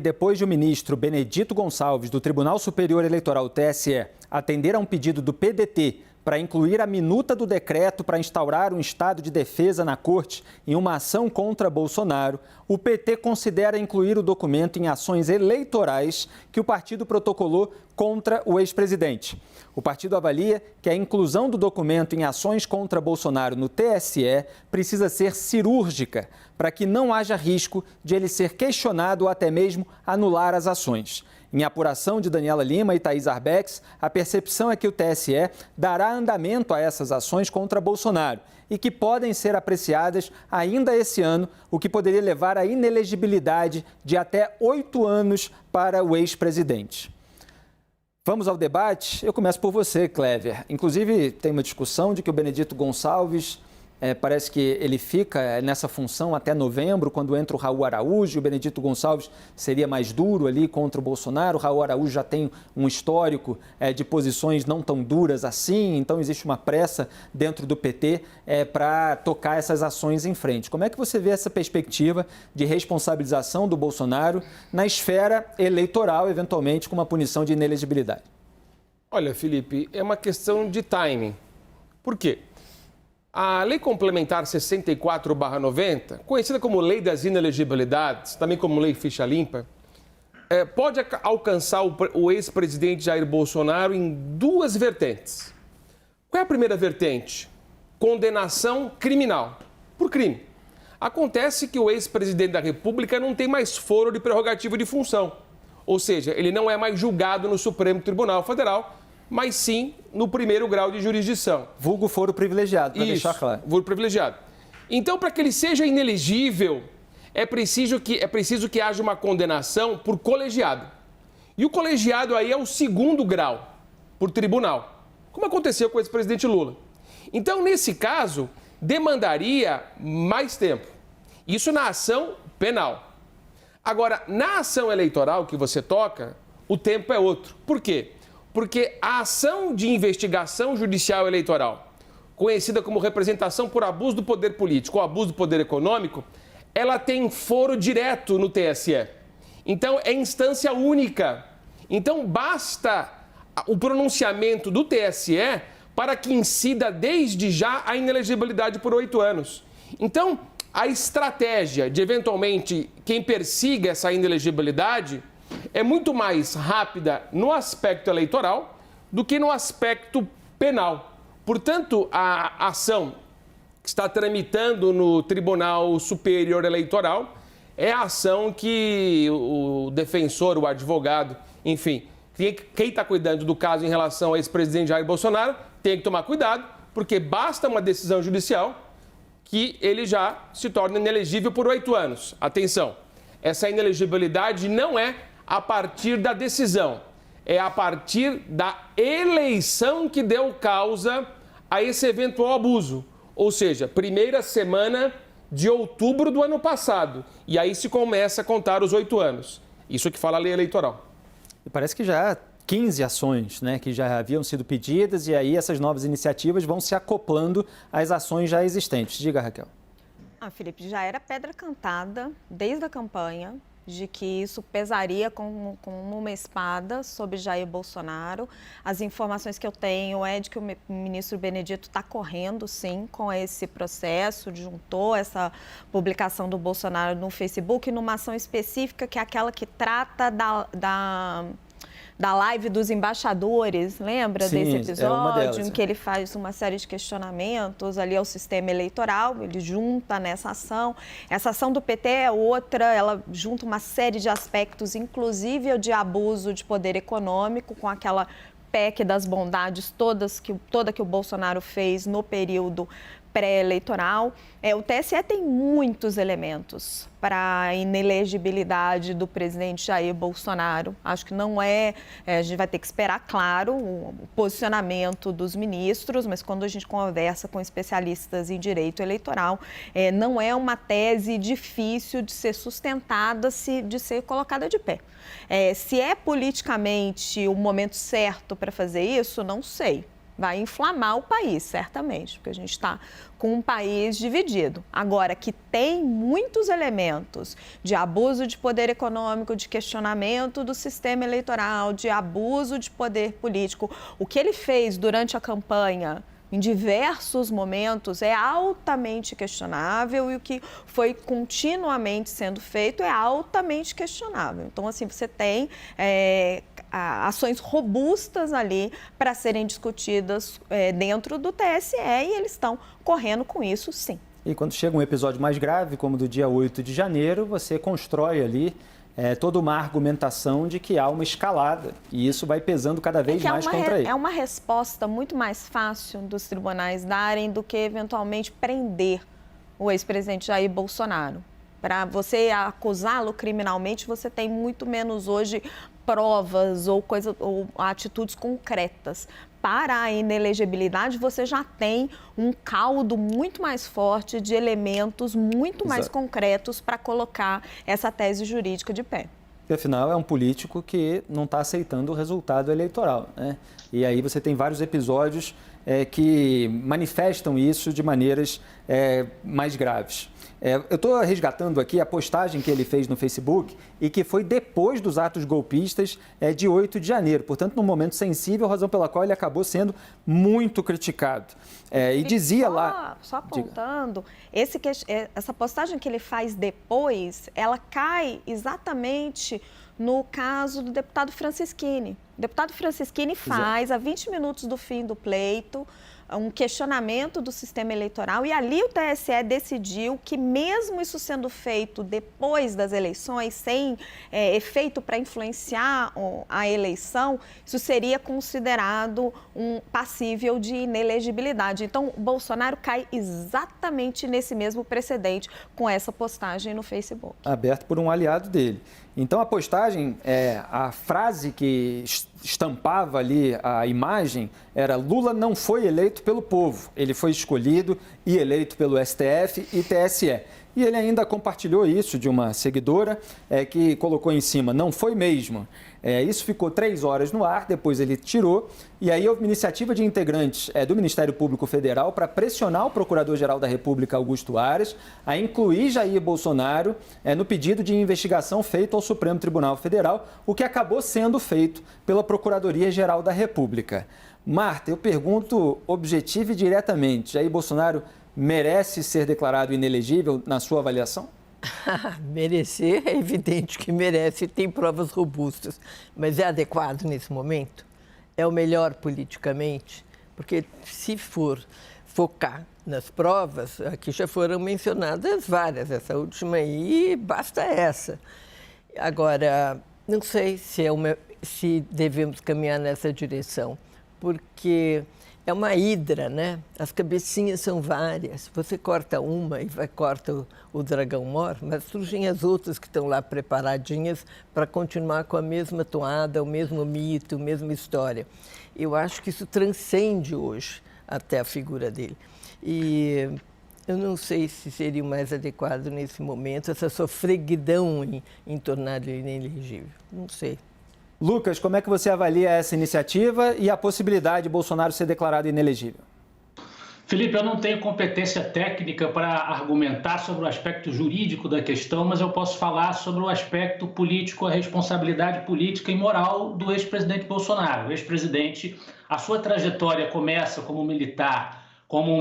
Depois de o ministro Benedito Gonçalves, do Tribunal Superior Eleitoral, TSE, atender a um pedido do PDT para incluir a minuta do decreto para instaurar um estado de defesa na corte em uma ação contra Bolsonaro, o PT considera incluir o documento em ações eleitorais que o partido protocolou contra o ex-presidente. O partido avalia que a inclusão do documento em ações contra Bolsonaro no TSE precisa ser cirúrgica, para que não haja risco de ele ser questionado ou até mesmo anular as ações. Em apuração de Daniela Lima e Thaís Arbex, a percepção é que o TSE dará andamento a essas ações contra Bolsonaro e que podem ser apreciadas ainda esse ano, o que poderia levar à inelegibilidade de até 8 anos para o ex-presidente. Vamos ao debate? Eu começo por você, Cléver. Inclusive, tem uma discussão de que o Benedito Gonçalves parece que ele fica nessa função até novembro, quando entra o Raul Araújo. O Benedito Gonçalves seria mais duro ali contra o Bolsonaro. O Raul Araújo já tem um histórico de posições não tão duras assim, então existe uma pressa dentro do PT para tocar essas ações em frente. Como é que você vê essa perspectiva de responsabilização do Bolsonaro na esfera eleitoral, eventualmente com uma punição de inelegibilidade? Olha, Felipe, é uma questão de timing. Por quê? A Lei Complementar 64/90, conhecida como Lei das Inelegibilidades, também como Lei Ficha Limpa, pode alcançar o ex-presidente Jair Bolsonaro em duas vertentes. Qual é a primeira vertente? Condenação criminal, por crime. Acontece que o ex-presidente da República não tem mais foro de prerrogativa de função, ou seja, ele não é mais julgado no Supremo Tribunal Federal, mas sim no primeiro grau de jurisdição. Vulgo foro privilegiado, para deixar claro. Foro privilegiado. Então, para que ele seja inelegível, é preciso que haja uma condenação por colegiado. E o colegiado aí é o segundo grau, por tribunal, como aconteceu com o ex-presidente Lula. Então, nesse caso, demandaria mais tempo. Isso na ação penal. Agora, na ação eleitoral que você toca, o tempo é outro. Por quê? Porque a ação de investigação judicial eleitoral, conhecida como representação por abuso do poder político ou abuso do poder econômico, ela tem foro direto no TSE. Então, é instância única. Então, basta o pronunciamento do TSE para que incida desde já a inelegibilidade por 8 anos. Então, a estratégia de, eventualmente, quem persiga essa inelegibilidade é muito mais rápida no aspecto eleitoral do que no aspecto penal. Portanto, a ação que está tramitando no Tribunal Superior Eleitoral é a ação que o defensor, o advogado, enfim, quem está cuidando do caso em relação ao ex-presidente Jair Bolsonaro tem que tomar cuidado, porque basta uma decisão judicial que ele já se torna inelegível por 8 anos. Atenção, essa inelegibilidade não é a partir da decisão, é a partir da eleição que deu causa a esse eventual abuso. Ou seja, primeira semana de outubro do ano passado. E aí se começa a contar os 8 anos. Isso que fala a lei eleitoral. E parece que já há 15 ações, né, que já haviam sido pedidas, e aí essas novas iniciativas vão se acoplando às ações já existentes. Diga, Raquel. Felipe, já era pedra cantada desde a campanha de que isso pesaria como uma espada sobre Jair Bolsonaro. As informações que eu tenho é de que o ministro Benedito está correndo, sim, com esse processo, juntou essa publicação do Bolsonaro no Facebook numa ação específica, que é aquela que trata da live dos embaixadores, lembra? Sim, desse episódio, em é. que ele faz uma série de questionamentos ali ao sistema eleitoral, ele junta nessa ação. Essa ação do PT é outra, ela junta uma série de aspectos, inclusive o de abuso de poder econômico, com aquela PEC das bondades toda que o Bolsonaro fez no período pré-eleitoral. O TSE tem muitos elementos para a inelegibilidade do presidente Jair Bolsonaro. Acho que não a gente vai ter que esperar, claro, o posicionamento dos ministros, mas quando a gente conversa com especialistas em direito eleitoral, não é uma tese difícil de ser sustentada, de ser colocada de pé. Se é politicamente o momento certo para fazer isso, não sei. vai inflamar o país, certamente, porque a gente está com um país dividido. Agora, que tem muitos elementos de abuso de poder econômico, de questionamento do sistema eleitoral, de abuso de poder político. O que ele fez durante a campanha, em diversos momentos, é altamente questionável, e o que foi continuamente sendo feito é altamente questionável. Então, assim, você tem ações robustas ali para serem discutidas dentro do TSE, e eles estão correndo com isso, sim. E quando chega um episódio mais grave, como do dia 8 de janeiro, você constrói ali toda uma argumentação de que há uma escalada, e isso vai pesando cada vez mais contra ele. É uma resposta muito mais fácil dos tribunais darem do que eventualmente prender o ex-presidente Jair Bolsonaro. Para você acusá-lo criminalmente, você tem muito menos hoje provas ou atitudes concretas. Para a inelegibilidade, você já tem um caldo muito mais forte de elementos muito mais concretos para colocar essa tese jurídica de pé. Porque, afinal, é um político que não está aceitando o resultado eleitoral, né? E aí você tem vários episódios que manifestam isso de maneiras mais graves. Eu estou resgatando aqui a postagem que ele fez no Facebook e que foi depois dos atos golpistas de 8 de janeiro. Portanto, num momento sensível, razão pela qual ele acabou sendo muito criticado. E dizia lá... Só apontando, essa postagem que ele faz depois, ela cai exatamente no caso do deputado Franceschini. O deputado Franceschini faz, a 20 minutos do fim do pleito, um questionamento do sistema eleitoral, e ali o TSE decidiu que, mesmo isso sendo feito depois das eleições, sem efeito para influenciar a eleição, isso seria considerado passível de inelegibilidade. Então, Bolsonaro cai exatamente nesse mesmo precedente com essa postagem no Facebook. Aberto por um aliado dele. Então, a postagem, a frase que estampava ali a imagem era: Lula não foi eleito pelo povo, ele foi escolhido e eleito pelo STF e TSE. E ele ainda compartilhou isso de uma seguidora que colocou em cima: não foi mesmo. Isso ficou 3 horas no ar, depois ele tirou, e aí houve uma iniciativa de integrantes do Ministério Público Federal para pressionar o Procurador-Geral da República, Augusto Aras, a incluir Jair Bolsonaro no pedido de investigação feito ao Supremo Tribunal Federal, o que acabou sendo feito pela Procuradoria-Geral da República. Marta, eu pergunto objetiva e diretamente: Jair Bolsonaro merece ser declarado inelegível na sua avaliação? Merecer é evidente que merece, tem provas robustas, mas é adequado nesse momento? É o melhor politicamente? Porque se for focar nas provas, aqui já foram mencionadas várias, essa última aí, basta essa. Agora, não sei se devemos caminhar nessa direção, porque é uma hidra, né? As cabecinhas são várias. Você corta uma e corta o dragão mor, mas surgem as outras que estão lá preparadinhas para continuar com a mesma toada, o mesmo mito, a mesma história. Eu acho que isso transcende hoje até a figura dele. E eu não sei se seria o mais adequado nesse momento essa sofreguidão em torná-lo inelegível. Não sei. Lucas, como é que você avalia essa iniciativa e a possibilidade de Bolsonaro ser declarado inelegível? Felipe, eu não tenho competência técnica para argumentar sobre o aspecto jurídico da questão, mas eu posso falar sobre o aspecto político, a responsabilidade política e moral do ex-presidente Bolsonaro. O ex-presidente, a sua trajetória começa como um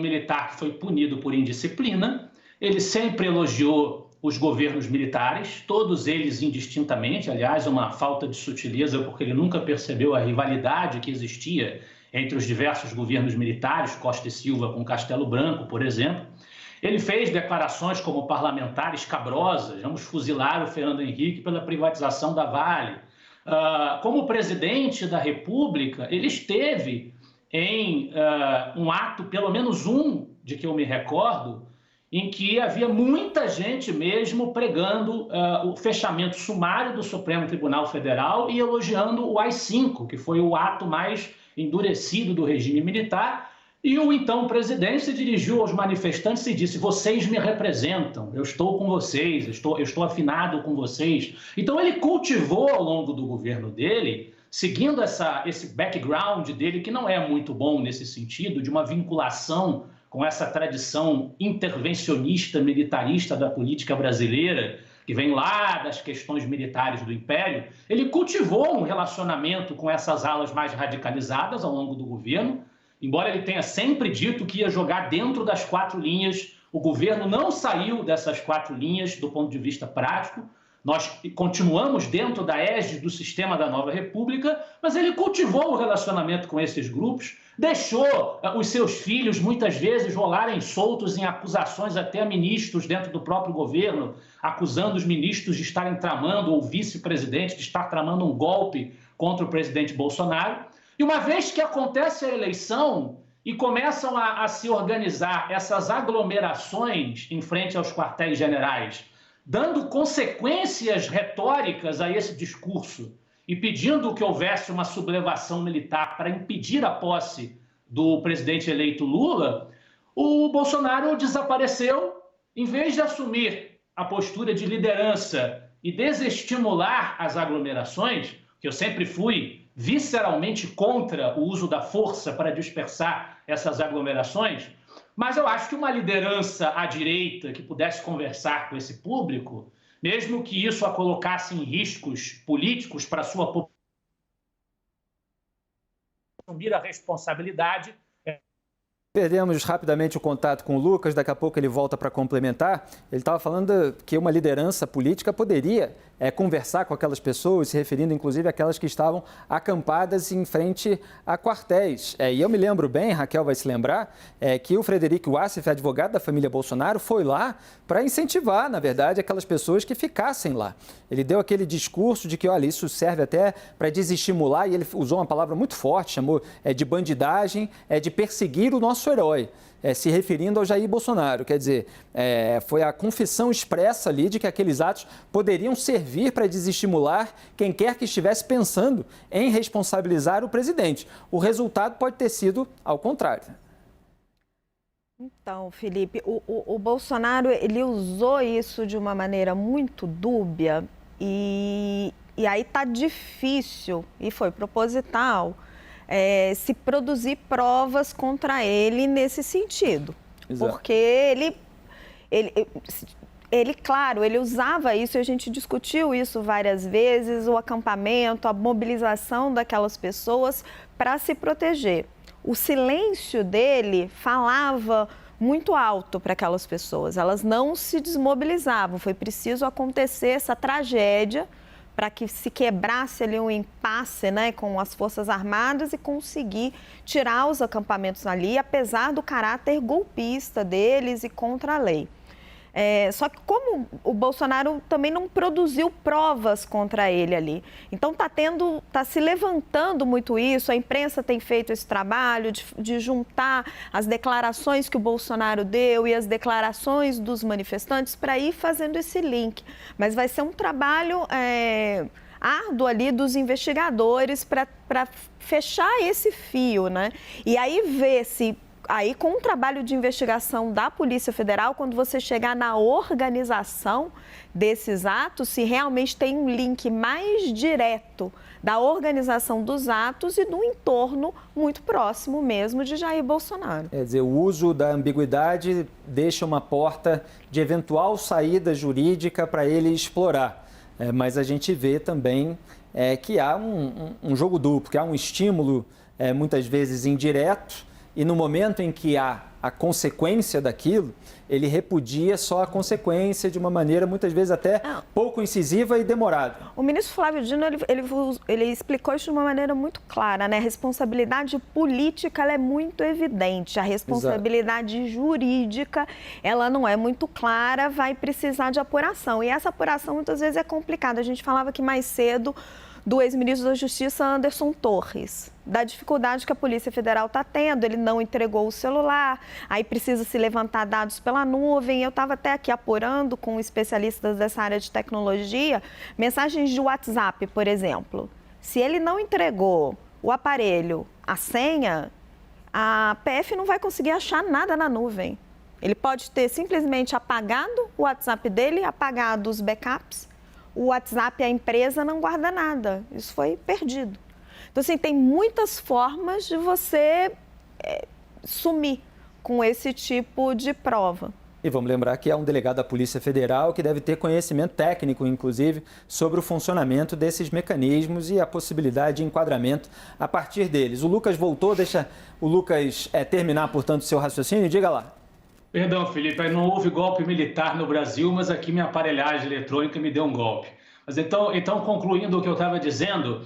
militar que foi punido por indisciplina. Ele sempre elogiou os governos militares, todos eles indistintamente, aliás, uma falta de sutileza, porque ele nunca percebeu a rivalidade que existia entre os diversos governos militares, Costa e Silva com Castelo Branco, por exemplo. Ele fez declarações como parlamentar escabrosas: vamos fuzilar o Fernando Henrique pela privatização da Vale. Como presidente da República, ele esteve em um ato, pelo menos um, de que eu me recordo, em que havia muita gente mesmo pregando o fechamento sumário do Supremo Tribunal Federal e elogiando o AI-5, que foi o ato mais endurecido do regime militar. E o então presidente se dirigiu aos manifestantes e disse: vocês me representam, eu estou com vocês, eu estou afinado com vocês. Então ele cultivou ao longo do governo dele seguindo esse background dele, que não é muito bom nesse sentido, de uma vinculação com essa tradição intervencionista, militarista da política brasileira, que vem lá das questões militares do Império, ele cultivou um relacionamento com essas alas mais radicalizadas ao longo do governo, embora ele tenha sempre dito que ia jogar dentro das 4 linhas. O governo não saiu dessas 4 linhas do ponto de vista prático. Nós continuamos dentro da égide do sistema da Nova República, mas ele cultivou o relacionamento com esses grupos, deixou os seus filhos, muitas vezes, rolarem soltos em acusações até a ministros dentro do próprio governo, acusando os ministros de estarem tramando, ou o vice-presidente de estar tramando um golpe contra o presidente Bolsonaro. E uma vez que acontece a eleição e começam a se organizar essas aglomerações em frente aos quartéis generais, dando consequências retóricas a esse discurso e pedindo que houvesse uma sublevação militar para impedir a posse do presidente eleito Lula, o Bolsonaro desapareceu. Em vez de assumir a postura de liderança e desestimular as aglomerações, que eu sempre fui visceralmente contra o uso da força para dispersar essas aglomerações, mas eu acho que uma liderança à direita que pudesse conversar com esse público, mesmo que isso a colocasse em riscos políticos para a sua população, assumir a responsabilidade. Perdemos rapidamente o contato com o Lucas, daqui a pouco ele volta para complementar. Ele estava falando que uma liderança política poderia conversar com aquelas pessoas, se referindo inclusive àquelas que estavam acampadas em frente a quartéis. E eu me lembro bem, Raquel vai se lembrar, que o Frederico Wassef, advogado da família Bolsonaro, foi lá para incentivar, na verdade, aquelas pessoas que ficassem lá. Ele deu aquele discurso de que, olha, isso serve até para desestimular, e ele usou uma palavra muito forte, chamou de bandidagem, de perseguir o nosso herói, se referindo ao Jair Bolsonaro. Quer dizer, foi a confissão expressa ali de que aqueles atos poderiam servir para desestimular quem quer que estivesse pensando em responsabilizar o presidente. O resultado pode ter sido ao contrário. Então, Felipe, o Bolsonaro, ele usou isso de uma maneira muito dúbia e aí tá difícil, e foi proposital, se produzir provas contra ele nesse sentido. Exato. Porque claro, ele usava isso, e a gente discutiu isso várias vezes, o acampamento, a mobilização daquelas pessoas para se proteger. O silêncio dele falava muito alto para aquelas pessoas, elas não se desmobilizavam, foi preciso acontecer essa tragédia para que se quebrasse ali um impasse, né, com as Forças Armadas e conseguir tirar os acampamentos ali, apesar do caráter golpista deles e contra a lei. Só que como o Bolsonaro também não produziu provas contra ele ali, então tá se levantando muito isso, a imprensa tem feito esse trabalho de juntar as declarações que o Bolsonaro deu e as declarações dos manifestantes para ir fazendo esse link, mas vai ser um trabalho árduo ali dos investigadores para fechar esse fio, né? E aí ver se aí, com o trabalho de investigação da Polícia Federal, quando você chegar na organização desses atos, se realmente tem um link mais direto da organização dos atos e do entorno muito próximo mesmo de Jair Bolsonaro. Quer dizer, o uso da ambiguidade deixa uma porta de eventual saída jurídica para ele explorar. Mas a gente vê também que há um jogo duplo, que há um estímulo muitas vezes indireto, e no momento em que há a consequência daquilo, ele repudia só a consequência de uma maneira muitas vezes até pouco incisiva e demorada. O ministro Flávio Dino, ele explicou isso de uma maneira muito clara, né? A responsabilidade política, ela é muito evidente, a responsabilidade Exato. Jurídica, ela não é muito clara, vai precisar de apuração. E essa apuração muitas vezes é complicada. A gente falava aqui mais cedo do ex-ministro da Justiça, Anderson Torres, da dificuldade que a Polícia Federal está tendo, ele não entregou o celular, aí precisa se levantar dados pela nuvem. Eu estava até aqui apurando com especialistas dessa área de tecnologia, mensagens de WhatsApp, por exemplo. Se ele não entregou o aparelho, a senha, a PF não vai conseguir achar nada na nuvem. Ele pode ter simplesmente apagado o WhatsApp dele, apagado os backups. O WhatsApp, a empresa não guarda nada, isso foi perdido. Então, assim, tem muitas formas de você sumir com esse tipo de prova. E vamos lembrar que é um delegado da Polícia Federal que deve ter conhecimento técnico, inclusive, sobre o funcionamento desses mecanismos e a possibilidade de enquadramento a partir deles. O Lucas voltou, deixa o Lucas terminar, portanto, seu raciocínio. Diga lá. Perdão, Felipe, não houve golpe militar no Brasil, mas aqui minha aparelhagem eletrônica me deu um golpe. Mas então concluindo o que eu estava dizendo,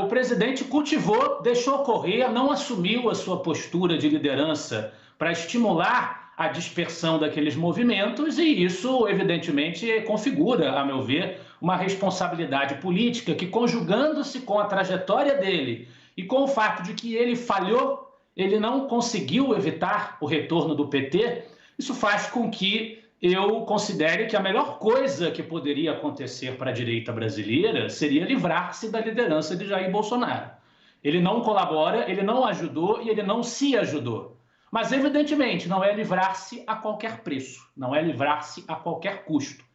o presidente cultivou, deixou correr, não assumiu a sua postura de liderança para estimular a dispersão daqueles movimentos e isso, evidentemente, configura, a meu ver, uma responsabilidade política que, conjugando-se com a trajetória dele e com o fato de que ele falhou, ele não conseguiu evitar o retorno do PT, isso faz com que eu considere que a melhor coisa que poderia acontecer para a direita brasileira seria livrar-se da liderança de Jair Bolsonaro. Ele não colabora, ele não ajudou e ele não se ajudou. Mas, evidentemente, não é livrar-se a qualquer preço, não é livrar-se a qualquer custo.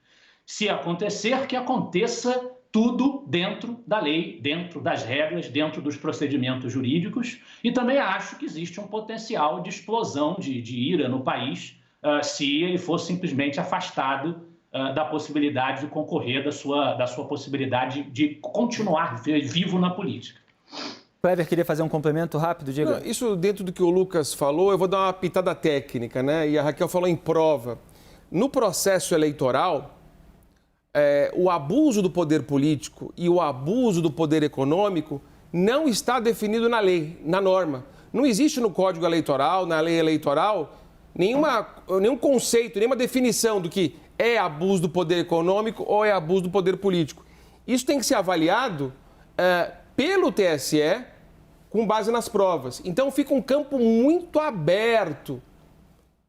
Se acontecer, que aconteça tudo dentro da lei, dentro das regras, dentro dos procedimentos jurídicos. E também acho que existe um potencial de explosão de ira no país se ele for simplesmente afastado da possibilidade de concorrer, da sua possibilidade de continuar vivo na política. Clever queria fazer um complemento rápido, diga. Não, isso dentro do que o Lucas falou, eu vou dar uma pitada técnica, né? E a Raquel falou em prova. No processo eleitoral, o abuso do poder político e o abuso do poder econômico não está definido na lei, na norma. Não existe no Código Eleitoral, na lei eleitoral, nenhum conceito, nenhuma definição do que é abuso do poder econômico ou é abuso do poder político. Isso tem que ser avaliado pelo TSE com base nas provas. Então fica um campo muito aberto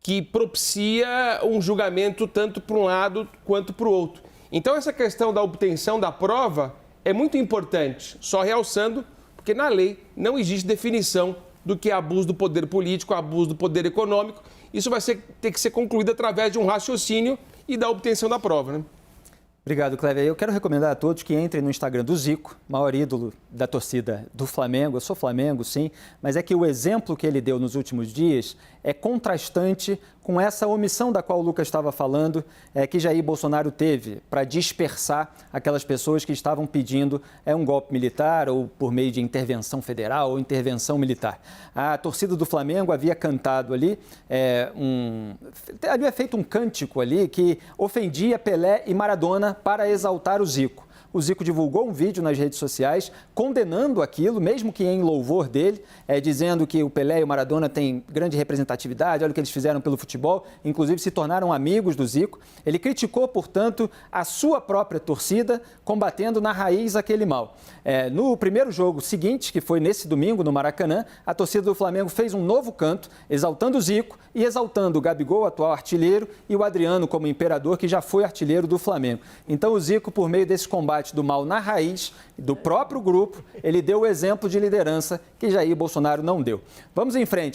que propicia um julgamento tanto para um lado quanto para o outro. Então essa questão da obtenção da prova é muito importante, só realçando, porque na lei não existe definição do que é abuso do poder político, abuso do poder econômico. Isso vai ter que ser concluído através de um raciocínio e da obtenção da prova, né? Obrigado, Clever. Eu quero recomendar a todos que entrem no Instagram do Zico, maior ídolo da torcida do Flamengo. Eu sou Flamengo, sim, mas é que o exemplo que ele deu nos últimos dias é contrastante com essa omissão da qual o Lucas estava falando, que Jair Bolsonaro teve para dispersar aquelas pessoas que estavam pedindo um golpe militar ou por meio de intervenção federal ou intervenção militar. A torcida do Flamengo havia cantado ali, havia feito um cântico ali que ofendia Pelé e Maradona para exaltar o Zico. O Zico divulgou um vídeo nas redes sociais condenando aquilo, mesmo que em louvor dele, dizendo que o Pelé e o Maradona têm grande representatividade, olha o que eles fizeram pelo futebol, inclusive se tornaram amigos do Zico. Ele criticou, portanto, a sua própria torcida, combatendo na raiz aquele mal. No primeiro jogo seguinte, que foi nesse domingo no Maracanã, a torcida do Flamengo fez um novo canto, exaltando o Zico e exaltando o Gabigol, atual artilheiro, e o Adriano como imperador, que já foi artilheiro do Flamengo. Então o Zico, por meio desse combate do mal na raiz do próprio grupo, ele deu o exemplo de liderança que Jair Bolsonaro não deu. Vamos em frente.